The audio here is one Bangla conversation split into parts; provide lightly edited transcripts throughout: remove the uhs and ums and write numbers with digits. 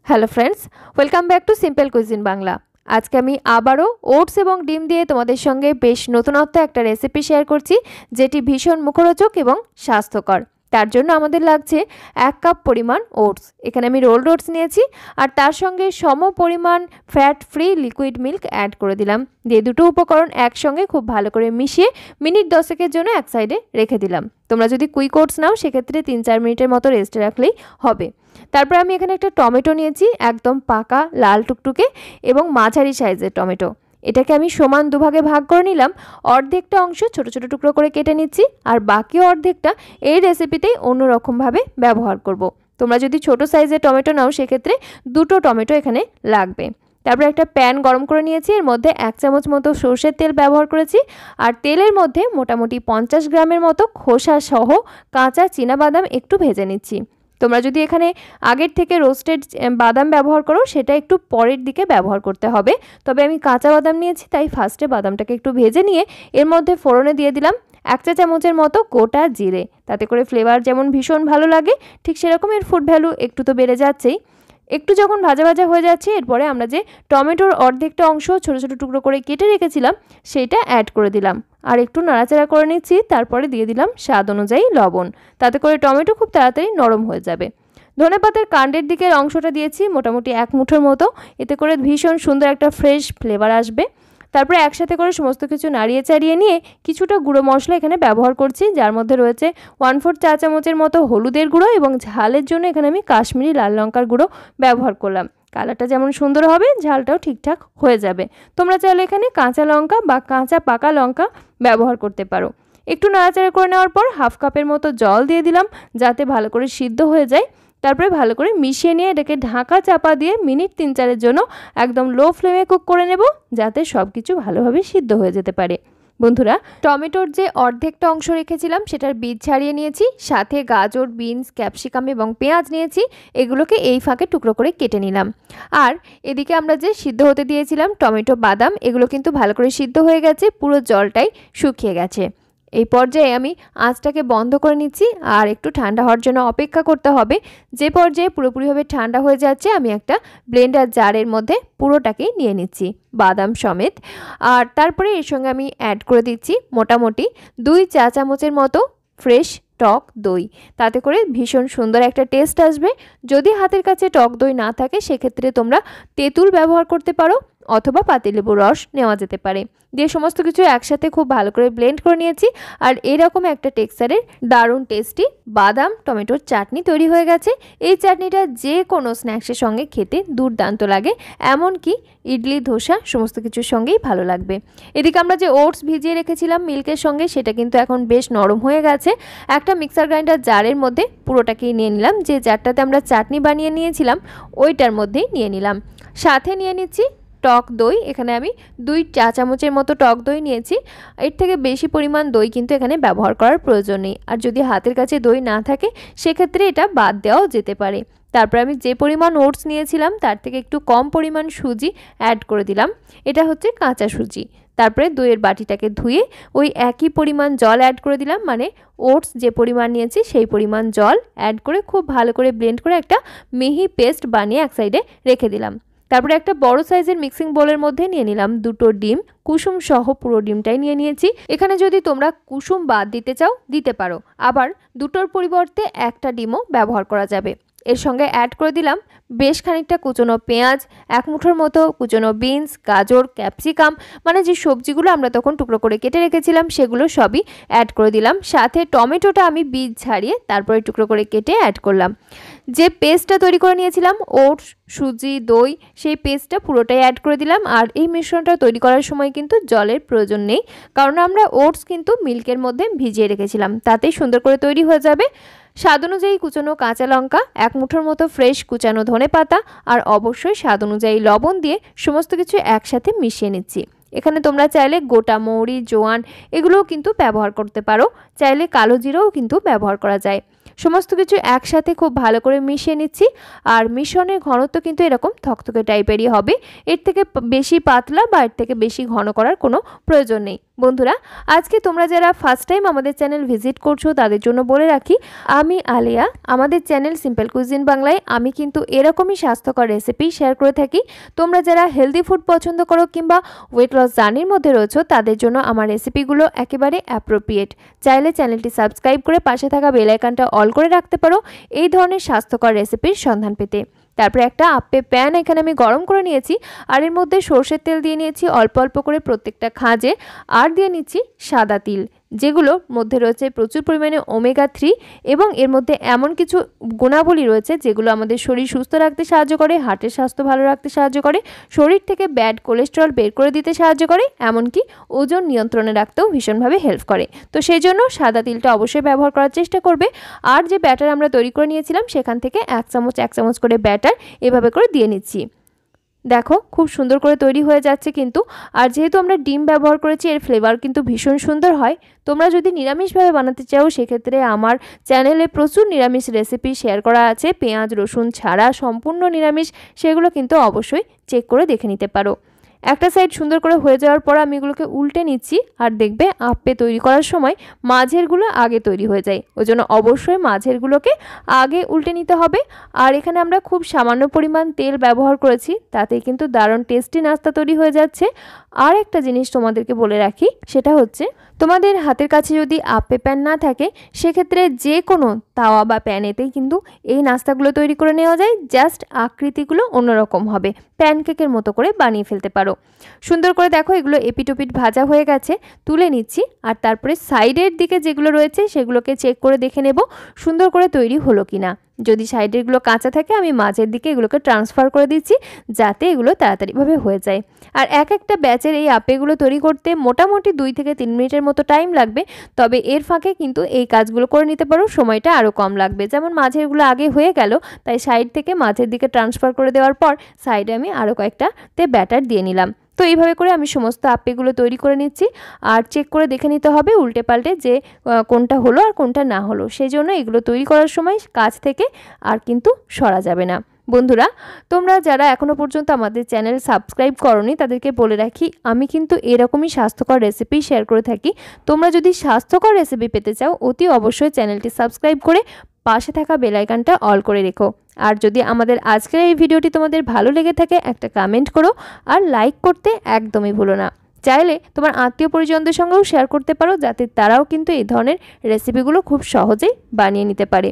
Hello friends, welcome back to simple cuisine Bangla. আজকে আমি আবারও ওটস এবং ডিম দিয়ে তোমাদের সঙ্গে বেশ নতুনত্ব একটা রেসিপি শেয়ার করছি, যেটি ভীষণ মুখরোচক এবং স্বাস্থ্যকর। তার জন্য আমাদের লাগছে 1 কাপ পরিমাণ ওটস। এখানে আমি রোলড ওটস নিয়েছি, আর তার সঙ্গে সম পরিমাণ fat free liquid milk add করে দিলাম। দিয়ে দুটো উপকরণ একসঙ্গে খুব ভালো করে মিশিয়ে মিনিট 10 জন্য এক সাইডে রেখে দিলাম। তোমরা যদি কুইক ওটস নাও সেক্ষেত্রে 3-4 মিনিটের মতো রেস্টে রাখলেই হবে। তারপর আমি এখানে একটা টমেটো নিয়েছি, একদম পাকা লাল টুকটুকে এবং মাঝারি সাইজের টমেটো। এটাকে আমি সমান দুভাগে ভাগ করে নিলাম। অর্ধেকটা অংশ ছোট ছোট টুকরো করে কেটে নিচ্ছি, আর বাকি অর্ধেকটা এই রেসিপিতেই অন্যরকমভাবে ব্যবহার করব। তোমরা যদি ছোট সাইজের টমেটো নাও সেক্ষেত্রে দুটো টমেটো এখানে লাগবে। তারপর একটা প্যান গরম করে নিয়েছি, এর মধ্যে 1 চামচ মতো সর্ষের তেল ব্যবহার করেছি, আর তেলের মধ্যে মোটামুটি 50 গ্রামের মতো খোসা সহ কাঁচা চীনাবাদাম একটু ভেজে নিচ্ছি। তোমরা যদি এখানে আগের থেকে রোস্টেড বাদাম ব্যবহার করো সেটা একটু পরের দিকে ব্যবহার করতে হবে, তবে আমি কাঁচা বাদাম নিয়েছি তাই ফার্স্টে বাদামটাকে একটু ভেজে নিয়ে এর মধ্যে ফোড়নে দিয়ে দিলাম 1 চা চামচের মতো গোটা জিরে। তাতে করে ফ্লেভার যেমন ভীষণ ভালো লাগে, ঠিক সেরকম এর ফুড ভ্যালু একটু তো বেড়ে যাচ্ছেই। একটু যখন ভাজা ভাজা হয়ে যাচ্ছে, এরপরে আমরা যে টমেটোর অর্ধেকটা অংশ ছোট ছোট টুকরো করে কেটে রেখেছিলাম সেইটা অ্যাড করে দিলাম, আর একটু নাড়াচাড়া করে নিচ্ছি। তারপরে দিয়ে দিলাম স্বাদ অনুযায়ী লবণ। তাতে করে টমেটো খুব তাড়াতাড়ি নরম হয়ে যাবে। ধনেপাতার কাণ্ডের দিকের অংশটা দিয়েছি মোটামুটি 1 মুঠোর মতো, এতে করে ভীষণ সুন্দর একটা ফ্রেশ ফ্লেভার আসবে। তারপরে একসাথে করে সমস্ত কিছু নাড়িয়ে চাড়িয়ে নিয়ে কিছুটা গুঁড়ো মশলা এখানে ব্যবহার করছি, যার মধ্যে রয়েছে 1/4 চা চামচের মতো হলুদের গুঁড়ো, এবং ঝালের জন্য এখানে আমি কাশ্মীরি লাল লঙ্কার গুঁড়ো ব্যবহার করলাম। কালারটা যেমন সুন্দর হবে, ঝালটাও ঠিকঠাক হয়ে যাবে। তোমরা চাইলে এখানে কাঁচা লঙ্কা বা কাঁচা পাকা লঙ্কা ব্যবহার করতে পারো। একটু নাড়াচাড়া করে নেওয়ার পর 1/2 কাপের মতো জল দিয়ে দিলাম, যাতে ভালো করে সিদ্ধ হয়ে যায়। তারপরে ভালো করে মিশিয়ে নিয়ে এটাকে ঢাকা চাপা দিয়ে মিনিট 3-4-এর জন্য একদম লো ফ্লেমে কুক করে নেব, যাতে সব কিছু ভালোভাবে সিদ্ধ হয়ে যেতে পারে। বন্ধুরা, টমেটোর যে অর্ধেকটা অংশ রেখেছিলাম সেটার বীজ ছাড়িয়ে নিয়েছি, সাথে গাজর, বিনস, ক্যাপসিকাম এবং পেঁয়াজ নিয়েছি। এগুলোকে এই ফাঁকে টুকরো করে কেটে নিলাম। আর এদিকে আমরা যে সিদ্ধ হতে দিয়েছিলাম টমেটো, বাদাম, এগুলো কিন্তু ভালো করে সিদ্ধ হয়ে গেছে, পুরো জলটাই শুকিয়ে গেছে। এই পর্যায়ে আমি আঁচটাকে বন্ধ করে নিচ্ছি, আর একটু ঠান্ডা হওয়ার জন্য অপেক্ষা করতে হবে। যে পর্যায়ে পুরোপুরিভাবে ঠান্ডা হয়ে যাচ্ছে, আমি একটা ব্লেন্ডার জারের মধ্যে পুরোটাকেই নিয়ে নিচ্ছি বাদাম সমেত। আর তারপরে এর সঙ্গে আমি অ্যাড করে দিচ্ছি মোটামুটি 2 চা চামচের মতো ফ্রেশ টক দই। তাতে করে ভীষণ সুন্দর একটা টেস্ট আসবে। যদি হাতের কাছে টক দই না থাকে সেক্ষেত্রে তোমরা তেঁতুল ব্যবহার করতে পারো, অথবা পাতিলেবুর রস নেওয়া যেতে পারে। দিয়ে সমস্ত কিছু একসাথে খুব ভালো করে ব্লেন্ড করে নিয়েছি, আর এরকম একটা টেক্সচারের দারুণ টেস্টি বাদাম টমেটোর চাটনি তৈরি হয়ে গেছে। এই চাটনিটা যে কোনো স্ন্যাক্সের সঙ্গে খেতে দুর্দান্ত লাগে, এমনকি ইডলি, ধোসা সমস্ত কিছুর সঙ্গেই ভালো লাগবে। এদিকে আমরা যে ওটস ভিজিয়ে রেখেছিলাম মিল্কের সঙ্গে, সেটা কিন্তু এখন বেশ নরম হয়ে গেছে। একটা মিক্সার গ্রাইন্ডার জারের মধ্যে পুরোটাকেই নিয়ে নিলাম। যে জারটাতে আমরা চাটনি বানিয়ে নিয়েছিলাম ওইটার মধ্যেই নিয়ে নিলাম। সাথে নিয়ে নিচ্ছি টক দই। এখানে আমি 2 চা চামচের মতো টক দই নিয়েছি। এর থেকে বেশি পরিমাণ দই কিন্তু এখানে ব্যবহার করার প্রয়োজন নেই, আর যদি হাতের কাছে দই না থাকে সেক্ষেত্রে এটা বাদ দেওয়াও যেতে পারে। তারপর আমি যে পরিমাণ ওটস নিয়েছিলাম তার থেকে একটু কম পরিমাণ সুজি অ্যাড করে দিলাম। এটা হচ্ছে কাঁচা সুজি। তারপরে দইয়ের বাটিটাকে ধুয়ে ওই একই পরিমাণ জল অ্যাড করে দিলাম, মানে ওটস যে পরিমাণ নিয়েছি সেই পরিমাণ জল অ্যাড করে খুব ভালো করে ব্লেন্ড করে একটা মিহি পেস্ট বানিয়ে এক সাইডে রেখে দিলাম। তারপরে একটা বড় সাইজের মিক্সিং বোলের মধ্যে নিয়ে নিলাম 2টো ডিম, কুসুম সহ পুরো ডিমটাই নিয়ে নিয়েছি। এখানে যদি তোমরা কুসুম বাদ দিতে চাও দিতে পারো, আবার দুটোর পরিবর্তে একটা ডিমও ব্যবহার করা যাবে। এর সঙ্গে অ্যাড করে দিলাম বেশ খানিকটা কুচনো পেঁয়াজ, 1 মুঠোর মতো কুচনো বিনস, গাজর, ক্যাপসিকাম, মানে যে সবজিগুলো আমরা তখন টুকরো করে কেটে রেখেছিলাম সেগুলো সবই অ্যাড করে দিলাম। সাথে টমেটোটা আমি বীজ ছাড়িয়ে তারপরে টুকরো করে কেটে অ্যাড করলাম। যে পেস্টটা তৈরি করে নিয়েছিলাম ওটস, সুজি, দই, সেই পেস্টটা পুরোটাই অ্যাড করে দিলাম। আর এই মিশ্রণটা তৈরি করার সময় কিন্তু জলের প্রয়োজন নেই, কারণ আমরা ওটস কিন্তু মিল্কের মধ্যে ভিজিয়ে রেখেছিলাম, তাতেই সুন্দর করে তৈরি হয়ে যাবে। স্বাদ অনুযায়ী কুচানো কাঁচা লঙ্কা, 1 মুঠোর মতো ফ্রেশ কুচানো ধনেপাতা, আর অবশ্যই স্বাদ অনুযায়ী লবণ দিয়ে সমস্ত কিছু একসাথে মিশিয়ে নিচ্ছি। এখানে তোমরা চাইলে গোটা মৌরি, জোয়ান এগুলোও কিন্তু ব্যবহার করতে পারো, চাইলে কালো জিরাও কিন্তু ব্যবহার করা যায়। সমস্ত কিছু একসাথে খুব ভালো করে মিশিয়ে নিচ্ছি। আর মিশ্রণের ঘনত্ব কিন্তু এরকম থকথকে টাইপেরই হবে, এর থেকে বেশি পাতলা বা এর থেকে বেশি ঘন করার কোনো প্রয়োজন নেই। বন্ধুরা, আজকে তোমরা যারা ফার্স্ট টাইম আমাদের চ্যানেল ভিজিট করছো তাদের জন্য বলে রাখি, আমি আলিয়া। আমাদের চ্যানেল সিম্পল কুইজিন বাংলায় আমি কিন্তু এরকমই স্বাস্থ্যকর রেসিপি শেয়ার করে থাকি। তোমরা যারা হেলদি ফুড পছন্দ করো কিংবা ওয়েট লস জার্নির মধ্যে রয়েছো তাদের জন্য আমার রেসিপিগুলো একেবারে অ্যাপ্রোপ্রিয়েট। চাইলে চ্যানেলটি সাবস্ক্রাইব করে পাশে থাকা বেল আইকনটা অল করে রাখতে পারো এই ধরনের স্বাস্থ্যকর রেসিপির সন্ধান পেতে। তারপরে একটা আপ্পে প্যান এখানে আমি গরম করে নিয়েছি, আর এর মধ্যে সরষের তেল দিয়ে নিয়েছি অল্প অল্প করে প্রত্যেকটা খাঁজে, আর দিয়ে নিচ্ছি সাদা তিল, যেগুলোর মধ্যে রয়েছে প্রচুর পরিমাণে ওমেগা 3 এবং এর মধ্যে এমন কিছু গুণাবলী রয়েছে যেগুলো আমাদের শরীর সুস্থ রাখতে সাহায্য করে, হার্টের স্বাস্থ্য ভালো রাখতে সাহায্য করে, শরীর থেকে ব্যাড কোলেস্টেরল বের করে দিতে সাহায্য করে, এমনকি ওজন নিয়ন্ত্রণে রাখতেও ভীষণভাবে হেল্প করে। তো সেই জন্য সাদা তিলটা অবশ্যই ব্যবহার করার চেষ্টা করবে। আর যে ব্যাটার আমরা তৈরি করে নিয়েছিলাম সেখান থেকে এক চামচ করে ব্যাটার এভাবে করে দিয়ে নিচ্ছি। দেখো খুব সুন্দর করে তৈরি হয়ে যাচ্ছে কিন্তু। আর যেহেতু আমরা ডিম ব্যবহার করেছি এর ফ্লেভার কিন্তু ভীষণ সুন্দর হয়। তোমরা যদি নিরামিষভাবে বানাতে চাও সেক্ষেত্রে আমার চ্যানেলে প্রচুর নিরামিষ রেসিপি শেয়ার করা আছে, পেঁয়াজ রসুন ছাড়া সম্পূর্ণ নিরামিষ, সেগুলো কিন্তু অবশ্যই চেক করে দেখে নিতে পারো। একটা সাইড সুন্দর করে হয়ে যাওয়ার পর আমি এগুলোকে উল্টে নিচ্ছি। আর দেখবে আপ্পে তৈরি করার সময় মাঝেরগুলো আগে তৈরি হয়ে যায়, ওই জন্য অবশ্যই মাঝেরগুলোকে আগে উল্টে নিতে হবে। আর এখানে আমরা খুব সামান্য পরিমাণ তেল ব্যবহার করেছি, তাতেই কিন্তু দারুণ টেস্টি নাস্তা তৈরি হয়ে যাচ্ছে। আর একটা জিনিস তোমাদেরকে বলে রাখি, সেটা হচ্ছে তোমাদের হাতের কাছে যদি আপ্পে প্যান না থাকে সেক্ষেত্রে যে কোনো তাওয়া বা প্যানেতেই কিন্তু এই নাস্তাগুলো তৈরি করে নেওয়া যায়। জাস্ট আকৃতিগুলো অন্যরকম হবে, প্যানকেকের মতো করে বানিয়ে ফেলতে পারো। সুন্দর করে দেখো এগুলো এপিটোপিট ভাজা হয়ে গেছে, তুলে নিচ্ছি। আর তারপরে সাইডের দিকে যেগুলো রয়েছে সেগুলোকে চেক করে দেখে নেব সুন্দর করে তৈরি হলো কিনা। যদি সাইডেরগুলো কাঁচা থাকে আমি মাঝের দিকে এগুলোকে ট্রান্সফার করে দিচ্ছি যাতে এগুলো তাড়াতাড়িভাবে হয়ে যায়। আর এক একটা ব্যাচের এই আপ্পেগুলো তৈরি করতে মোটামুটি 2 থেকে 3 মিনিটের মতো টাইম লাগবে, তবে এর ফাঁকে কিন্তু এই কাজগুলো করে নিতে পারো, সময়টা আরও কম লাগবে। যেমন মাঝেরগুলো আগে হয়ে গেল, তাই সাইড থেকে মাঝের দিকে ট্রান্সফার করে দেওয়ার পর সাইডে আমি আরও কয়েকটাতে ব্যাটার দিয়ে নিলাম। তো এইভাবে করে আমি সমস্ত আপ্পেগুলো তৈরি করে নিচ্ছি। আর চেক করে দেখে নিতে হবে উল্টে পাল্টে যে কোনটা হলো আর কোনটা না হলো, সেই জন্য এগুলো তৈরি করার সময় কাজ থেকে আর কিন্তু সরা যাবে না। বন্ধুরা, তোমরা যারা এখনও পর্যন্ত আমাদের চ্যানেল সাবস্ক্রাইব করোনি তাদেরকে বলে রাখি, আমি কিন্তু এরকমই স্বাস্থ্যকর রেসিপি শেয়ার করে থাকি। তোমরা যদি স্বাস্থ্যকর রেসিপি পেতে চাও অতি অবশ্যই চ্যানেলটি সাবস্ক্রাইব করে পাশে থাকা বেল আইকনটা অল করে রেখো। আর যদি আমাদের আজকের এই ভিডিওটি তোমাদের ভালো লেগে থাকে একটা কমেন্ট করো, আর লাইক করতে একদমই ভুলো না। চাইলে তোমার আত্মীয় পরিজনদের সঙ্গেও শেয়ার করতে পারো যাতে তারাও কিন্তু এই ধরনের রেসিপিগুলো খুব সহজেই বানিয়ে নিতে পারে।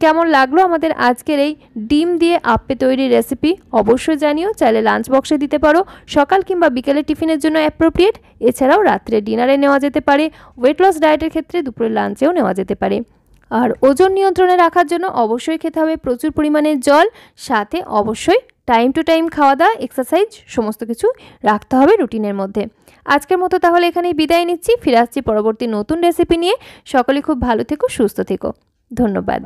কেমন লাগলো আমাদের আজকের এই ডিম দিয়ে আপ্পে তৈরি রেসিপি অবশ্যই জানিও। চাইলে লাঞ্চ বক্সে দিতে পারো, সকাল কিংবা বিকেলে টিফিনের জন্য অ্যাপ্রোপ্রিয়েট। এছাড়াও রাত্রে ডিনারে নেওয়া যেতে পারে, ওয়েট লস ডায়েটের ক্ষেত্রে দুপুরে লাঞ্চেও নেওয়া যেতে পারে। আর ওজন নিয়ন্ত্রণে রাখার জন্য অবশ্যই খেতে হবে প্রচুর পরিমাণে জল, সাথে অবশ্যই টাইম টু টাইম খাওয়া দাওয়া, এক্সারসাইজ সমস্ত কিছু রাখতে হবে রুটিনের মধ্যে। আজকের মতো তাহলে এখানেই বিদায় নিচ্ছি, ফিরে আসছি পরবর্তী নতুন রেসিপি নিয়ে। সকলে খুব ভালো থেকো, সুস্থ থেকো, ধন্যবাদ।